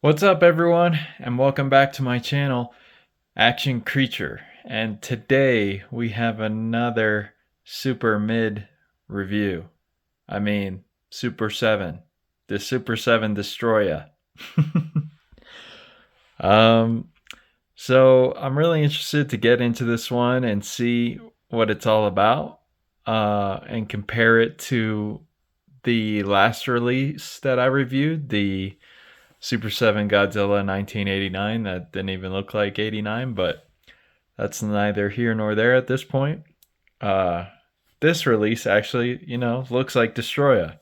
What's up, everyone, and welcome back to my channel, Action Creature. And today we have another Super Mid review. I mean, Super 7. The Super 7 Destoroyah. um, so I'm really interested to get into this one and see what it's all about, and compare it to the last release that I reviewed, the Super 7 Godzilla 1989. That didn't even look like 89, but that's neither here nor there at this point. Uh, this release actually, looks like Destoroyah.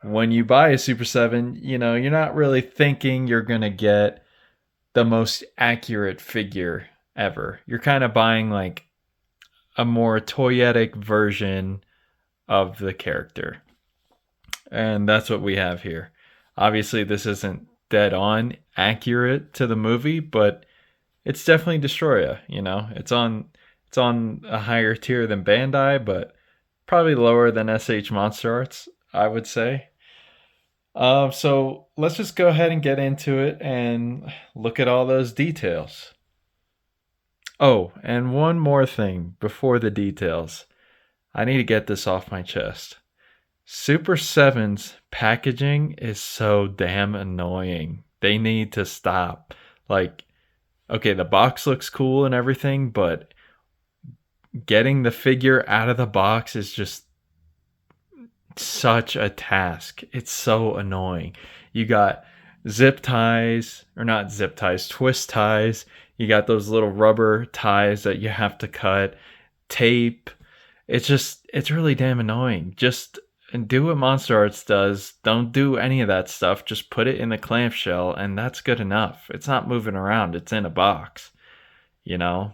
When you buy a Super 7, you're not really thinking you're going to get the most accurate figure ever. You're kind of buying like a more toyetic version of the character. And that's what we have here. Obviously, this isn't dead on accurate to the movie, but it's definitely Destoroyah. It's on a higher tier than Bandai, but probably lower than SH Monster Arts, I would say. So let's just go ahead and get into it and look at all those details. Oh, and one more thing before the details. I need to get this off my chest. Super 7's packaging is so damn annoying. They need to stop. Like, okay, the box looks cool and everything, but getting the figure out of the box is just such a task. It's so annoying. You got zip ties, or not zip ties, twist ties. You got those little rubber ties that you have to cut, tape. It's really damn annoying. Just do what Monster Arts does. Don't do any of that stuff. Just put it in the clamshell, and that's good enough. It's not moving around. It's in a box, you know?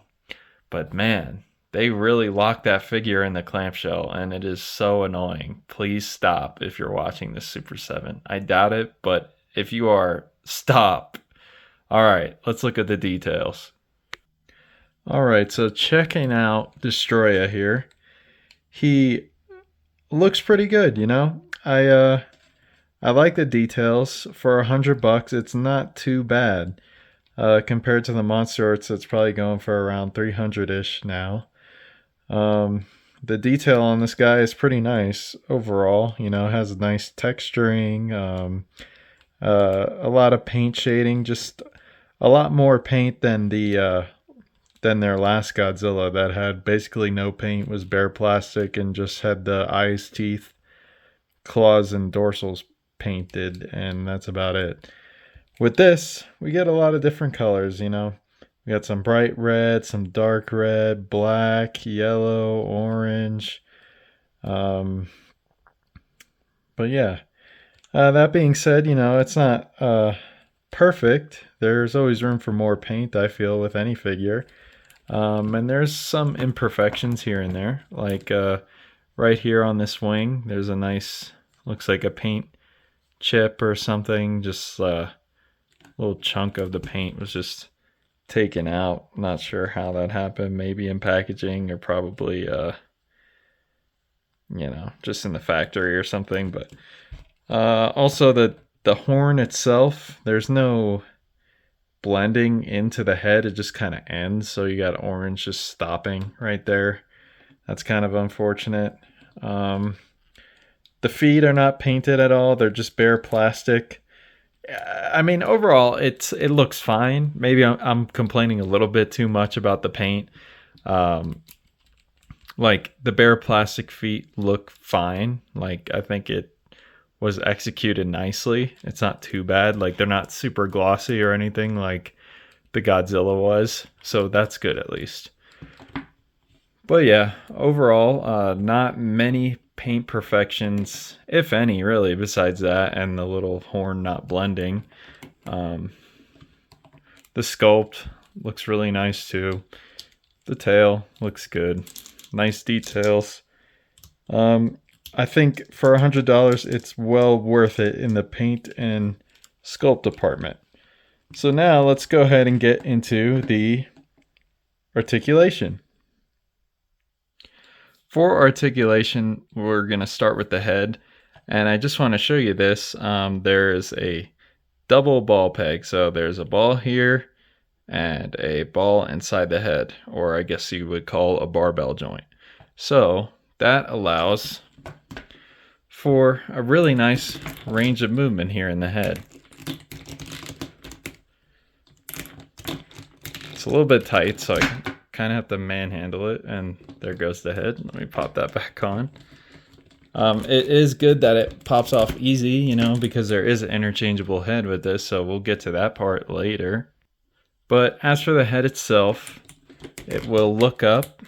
But man, they really lock that figure in the clamshell, and it is so annoying. Please stop if you're watching this Super 7. I doubt it, but if you are, stop. All right, let's look at the details. All right, so checking out Destoroyah here. He looks pretty good, I like the details. For $100, it's not too bad. Compared to the Monster Arts, it's probably going for around 300-ish now. The detail on this guy is pretty nice overall. Has nice texturing, a lot of paint shading, just a lot more paint than than their last Godzilla that had basically no paint, was bare plastic, and just had the eyes, teeth, claws, and dorsals painted, and that's about it. With this, we get a lot of different colors, We got some bright red, some dark red, black, yellow, orange. Um, but yeah, that being said, it's not perfect. There's always room for more paint, I feel, with any figure. And there's some imperfections here and there, like right here on this wing, there's a nice, looks like a paint chip or something. Just a little chunk of the paint was just taken out. Not sure how that happened. Maybe in packaging, or probably just in the factory or something. But also the horn itself, there's no blending into the head. It just kind of ends, so you got orange just stopping right there. That's kind of unfortunate. The feet are not painted at all. They're just bare plastic. I mean, overall, it looks fine. Maybe I'm complaining a little bit too much about the paint. Like, the bare plastic feet look fine. Like, I think it was executed nicely. It's not too bad. Like, they're not super glossy or anything like the Godzilla was. So that's good at least. But yeah, overall, not many paint perfections, if any, really, besides that and the little horn not blending. The sculpt looks really nice too. The tail looks good. Nice details. I think for $100, it's well worth it in the paint and sculpt department. So now let's go ahead and get into the articulation. For articulation, we're going to start with the head. And I just want to show you this. There is a double ball peg. So there's a ball here and a ball inside the head, or I guess you would call a barbell joint. So that allows for a really nice range of movement here in the head. It's a little bit tight, so I kind of have to manhandle it, and there goes the head. Let me pop that back on. It is good that it pops off easy, you know, because there is an interchangeable head with this, so we'll get to that part later. But as for the head itself, it will look up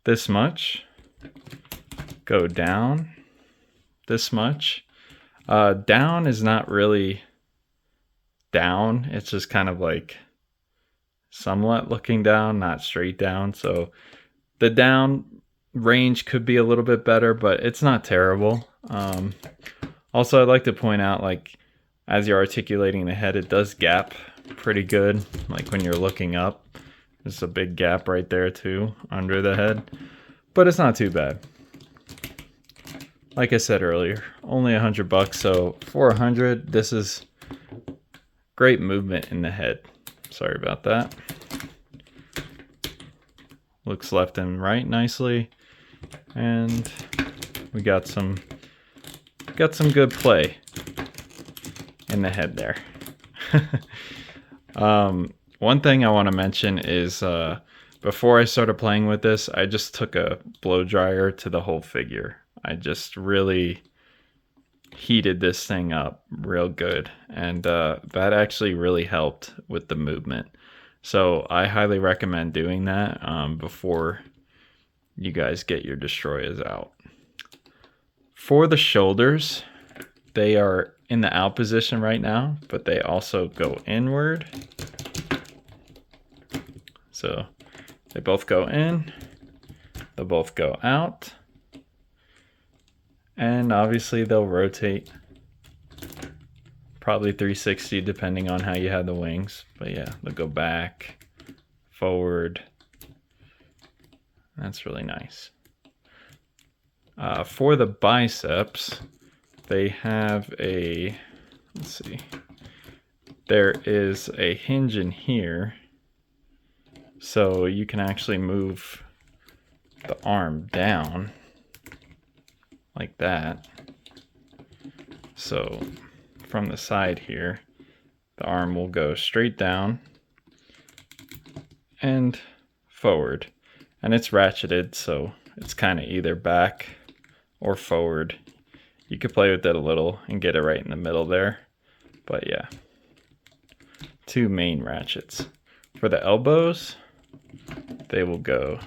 this much, go down this much. Down is not really down, it's just kind of like somewhat looking down, not straight down. So the down range could be a little bit better, but it's not terrible. Also, I'd like to point out, like, as you're articulating the head, it does gap pretty good. Like when you're looking up, there's a big gap right there too under the head, but it's not too bad. Like I said earlier, only $100, so for 100, this is great movement in the head. Sorry about that. Looks left and right nicely, and we got some good play in the head there. One thing I want to mention is before I started playing with this, I just took a blow dryer to the whole figure. I just really heated this thing up real good, and that actually really helped with the movement. So I highly recommend doing that before you guys get your Destoroyahs out. For the shoulders, they are in the out position right now, but they also go inward. So they both go in, they'll both go out, and obviously they'll rotate probably 360 depending on how you have the wings. But yeah, they'll go back, forward. That's really nice. For the biceps, they have a, let's see, there is a hinge in here, so you can actually move the arm down like that. So from the side here, the arm will go straight down and forward, and it's ratcheted, so it's kind of either back or forward. You could play with it a little and get it right in the middle there, but yeah, two main ratchets. For the elbows, they will go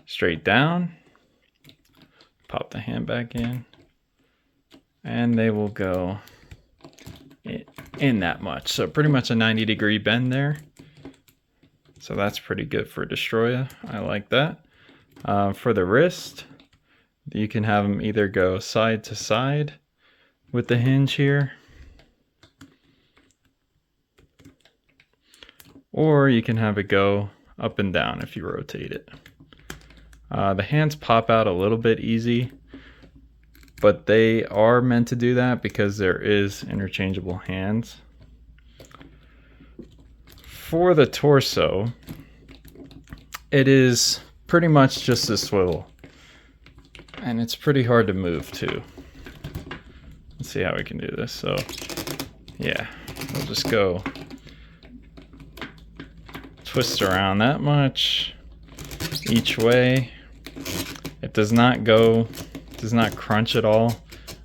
straight down, pop the hand back in, and they will go in that much. So pretty much a 90-degree bend there. So that's pretty good for Destoroyah. I like that. For the wrist, you can have them either go side to side with the hinge here, or you can have it go up and down if you rotate it. The hands pop out a little bit easy, but they are meant to do that because there is interchangeable hands. For the torso, it is pretty much just a swivel, and it's pretty hard to move too. Let's see how we can do this. So yeah, we'll just go twist around that much each way. It does not crunch at all.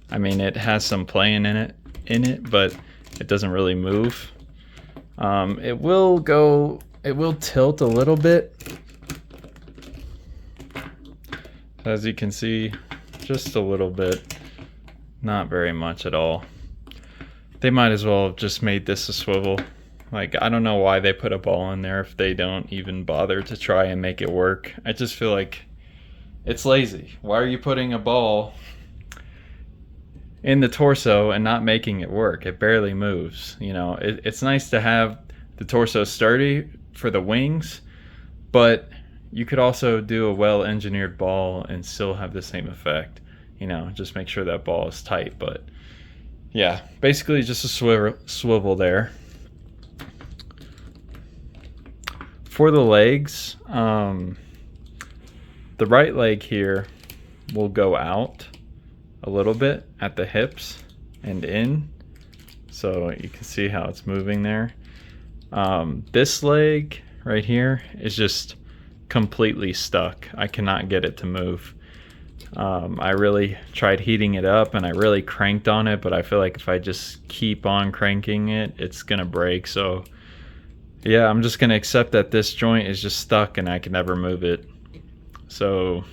I mean, it has some playing in it, but it doesn't really move. It will tilt a little bit, as you can see, just a little bit, not very much at all. They might as well have just made this a swivel. Like, I don't know why they put a ball in there if they don't even bother to try and make it work. I just feel like it's lazy. Why are you putting a ball in the torso and not making it work? It barely moves. You know, it's nice to have the torso sturdy for the wings, but you could also do a well-engineered ball and still have the same effect. You know, just make sure that ball is tight. But yeah, basically just a swivel there. For the legs, the right leg here will go out a little bit at the hips and in, so you can see how it's moving there. This leg right here is just completely stuck. I cannot get it to move. I really tried heating it up and I really cranked on it, but I feel like if I just keep on cranking it, it's gonna break. So yeah, I'm just gonna accept that this joint is just stuck and I can never move it. So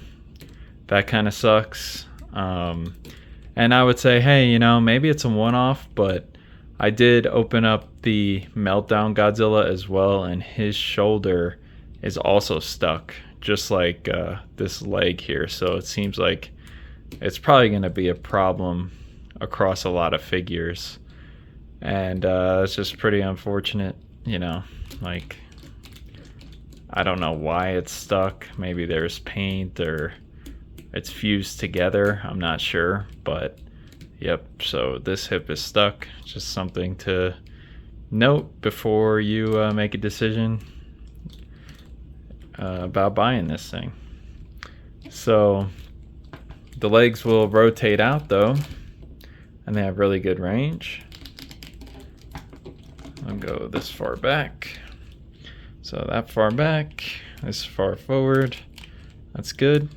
that kind of sucks. And I would say, hey, you know, maybe it's a one-off, but I did open up the Meltdown Godzilla as well, and his shoulder is also stuck, just like this leg here. So it seems like it's probably going to be a problem across a lot of figures. And it's just pretty unfortunate, you know, like, I don't know why it's stuck. Maybe there's paint or it's fused together. I'm not sure, but yep. So this hip is stuck. Just something to note before you make a decision about buying this thing. So the legs will rotate out though, and they have really good range. I'll go this far back. So that far back, this far forward. That's good.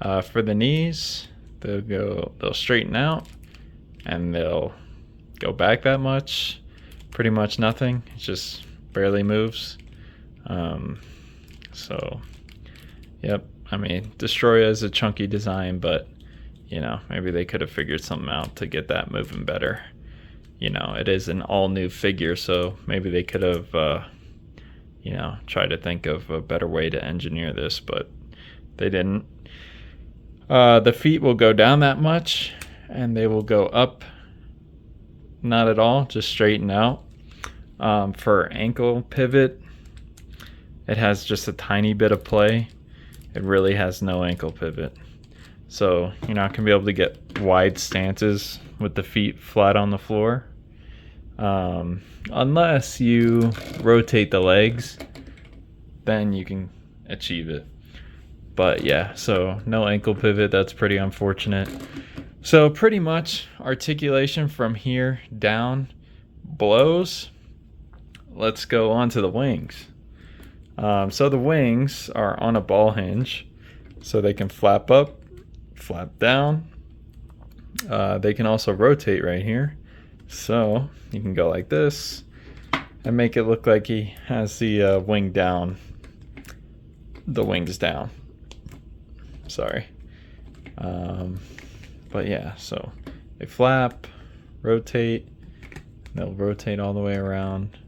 For the knees, they'll straighten out and they'll go back that much. Pretty much nothing. It just barely moves. So yep. I mean, Destoroyah is a chunky design, but you know, maybe they could have figured something out to get that moving better. You know, it is an all new figure, so maybe they could have you know, tried to think of a better way to engineer this, but they didn't. The feet will go down that much and they will go up not at all, just straighten out. For ankle pivot, it has just a tiny bit of play. It really has no ankle pivot, so you're not gonna be able to get wide stances with the feet flat on the floor, unless you rotate the legs, then you can achieve it. But yeah, so no ankle pivot. That's pretty unfortunate. So pretty much articulation from here down blows. Let's go on to the wings. So the wings are on a ball hinge, so they can flap up, flap down. They can also rotate right here. So you can go like this and make it look like he has the wing down. The wings down. Sorry. But yeah, so they flap, rotate, they'll rotate all the way around.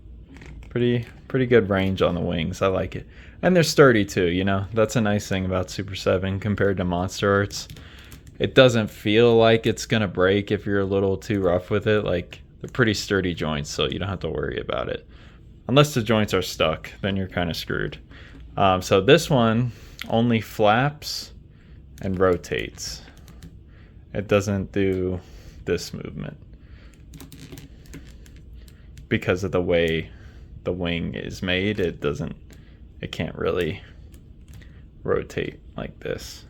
Pretty good range on the wings. I like it. And they're sturdy too, you know. That's a nice thing about Super 7 compared to Monster Arts. It doesn't feel like it's gonna break if you're a little too rough with it. Like, they're pretty sturdy joints, so you don't have to worry about it. Unless the joints are stuck, then you're kind of screwed. So this one only flaps and rotates. It doesn't do this movement because of the way the wing is made. It can't really rotate like this,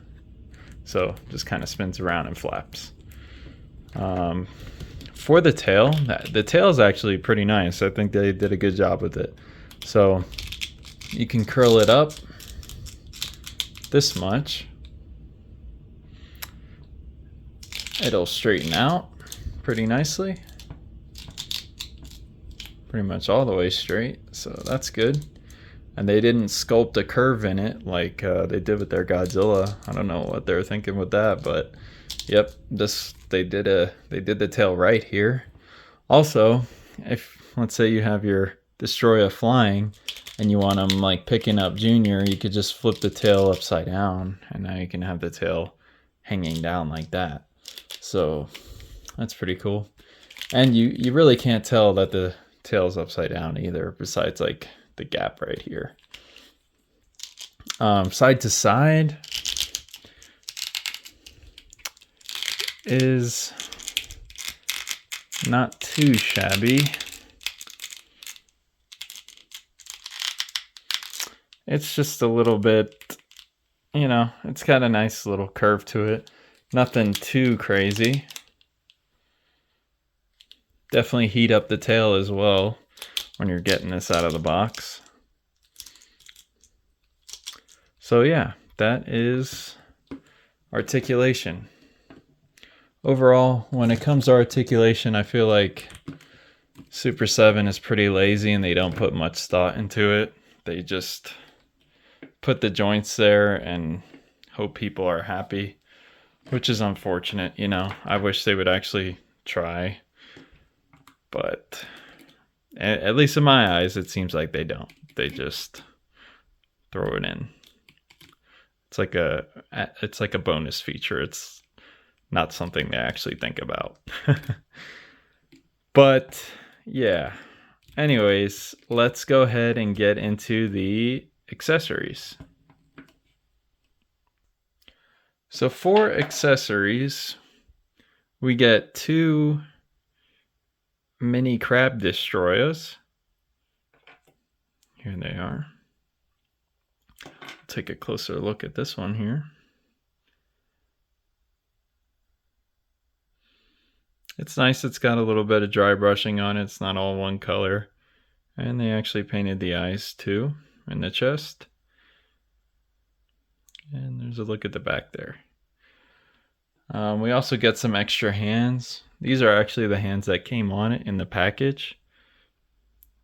so just kind of spins around and flaps. For the tail is actually pretty nice. I think they did a good job with it. So you can curl it up this much. It'll straighten out pretty nicely. Pretty much all the way straight, so that's good. And they didn't sculpt a curve in it like they did with their Godzilla. I don't know what they're thinking with that, but yep, they did the tail right here. Also, if let's say you have your Destoroyah flying and you want them like picking up Junior, you could just flip the tail upside down, and now you can have the tail hanging down like that. So that's pretty cool. And you really can't tell that the tail's upside down either, besides like the gap right here. Side to side is not too shabby. It's just a little bit, you know, it's got a nice little curve to it. Nothing too crazy. Definitely heat up the tail as well when you're getting this out of the box. So yeah, that is articulation. Overall, when it comes to articulation, I feel like Super 7 is pretty lazy and they don't put much thought into it. They just put the joints there and hope people are happy, which is unfortunate, you know. I wish they would actually try, but at least in my eyes, it seems like they don't. They just throw it in. It's like a bonus feature. It's not something they actually think about. But yeah. Anyways, let's go ahead and get into the accessories. So for accessories, we get 2 mini crab Destoroyahs. Here they are. Take a closer look at this one here. It's nice, it's got a little bit of dry brushing on it. It's not all one color. And they actually painted the eyes too, and the chest. And there's a look at the back there. We also get some extra hands. These are actually the hands that came on it in the package.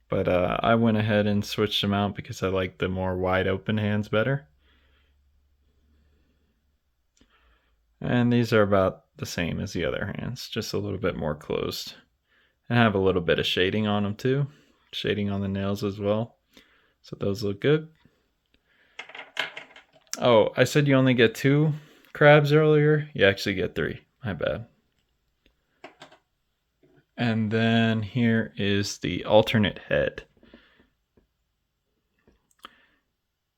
But I went ahead and switched them out because I like the more wide open hands better. And these are about the same as the other hands, just a little bit more closed. And have a little bit of shading on them too. Shading on the nails as well. So those look good. Oh, I said you only get 2 crabs earlier. You actually get 3. My bad. And then here is the alternate head.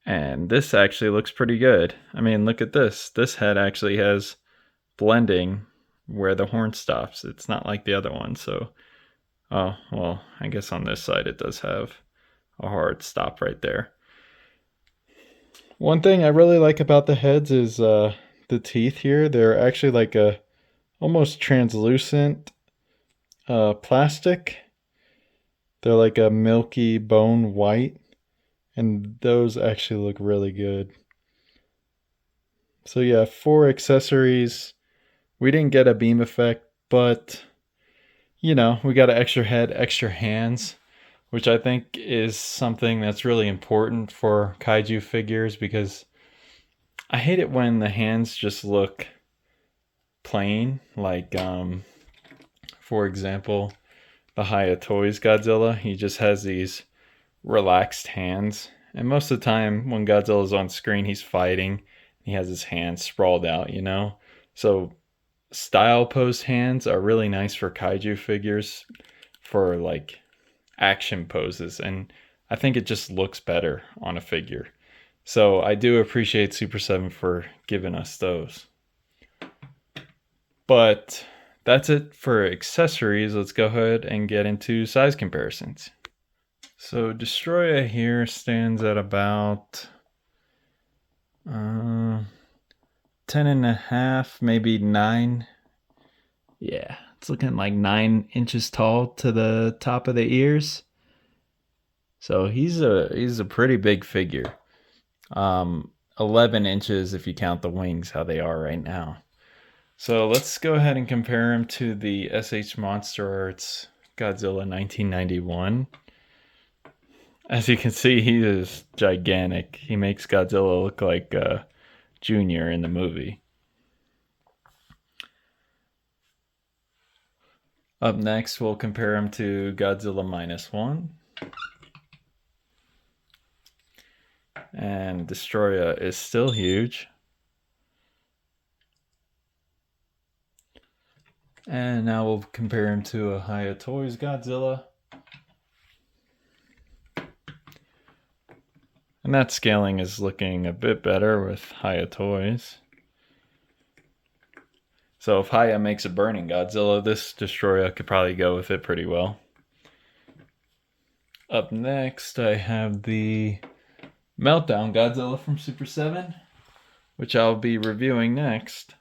And this actually looks pretty good. I mean, look at this. This head actually has blending where the horn stops. It's not like the other one. So, oh, well, I guess on this side it does have a hard stop right there. One thing I really like about the heads is the teeth here. They're actually like a almost translucent plastic. They're like a milky bone white, and those actually look really good. So yeah, for accessories, we didn't get a beam effect, but you know, we got an extra head, extra hands, which I think is something that's really important for kaiju figures, because I hate it when the hands just look plain. Like, for example, the Hiya Toys Godzilla, he just has these relaxed hands. And most of the time when Godzilla's on screen, he's fighting. He has his hands sprawled out, you know? So style posed hands are really nice for kaiju figures for like action poses, and I think it just looks better on a figure. So I do appreciate Super 7 for giving us those. But that's it for accessories. Let's go ahead and get into size comparisons. So Destoroyah here stands at about 10.5, maybe 9. Yeah, it's looking like 9 inches tall to the top of the ears. So he's a pretty big figure. 11 inches if you count the wings, how they are right now. So let's go ahead and compare him to the SH Monster Arts Godzilla 1991. As you can see, he is gigantic. He makes Godzilla look like Junior in the movie. Up next, we'll compare him to Godzilla -1. And Destoroyah is still huge. And now we'll compare him to a Hiya Toys Godzilla. And that scaling is looking a bit better with Hiya Toys. So if Haya makes a burning Godzilla, this Destoroyah could probably go with it pretty well. Up next, I have the Meltdown Godzilla from Super 7, which I'll be reviewing next.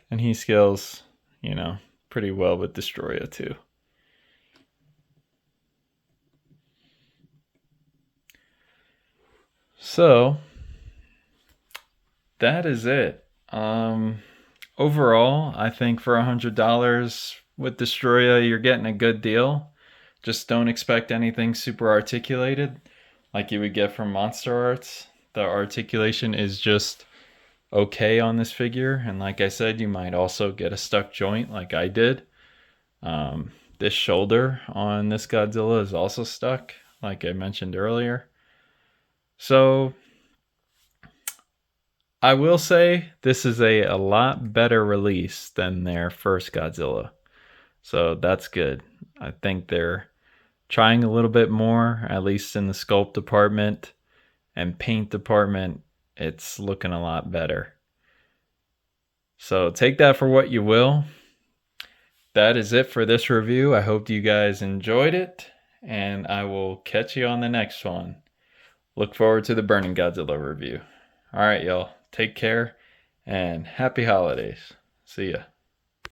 And he scales, pretty well with Destoroyah too. So that is it. Overall, I think for $100 with Destoroyah, you're getting a good deal. Just don't expect anything super articulated like you would get from Monster Arts. The articulation is just okay on this figure, and like I said, you might also get a stuck joint like I did. This shoulder on this Godzilla is also stuck, like I mentioned earlier. So I will say this is a lot better release than their first Godzilla. So that's good. I think they're trying a little bit more, at least in the sculpt department and paint department. It's looking a lot better. So take that for what you will. That is it for this review. I hope you guys enjoyed it, and I will catch you on the next one. Look forward to the Burning Godzilla review. All right, y'all. Take care, and happy holidays. See ya.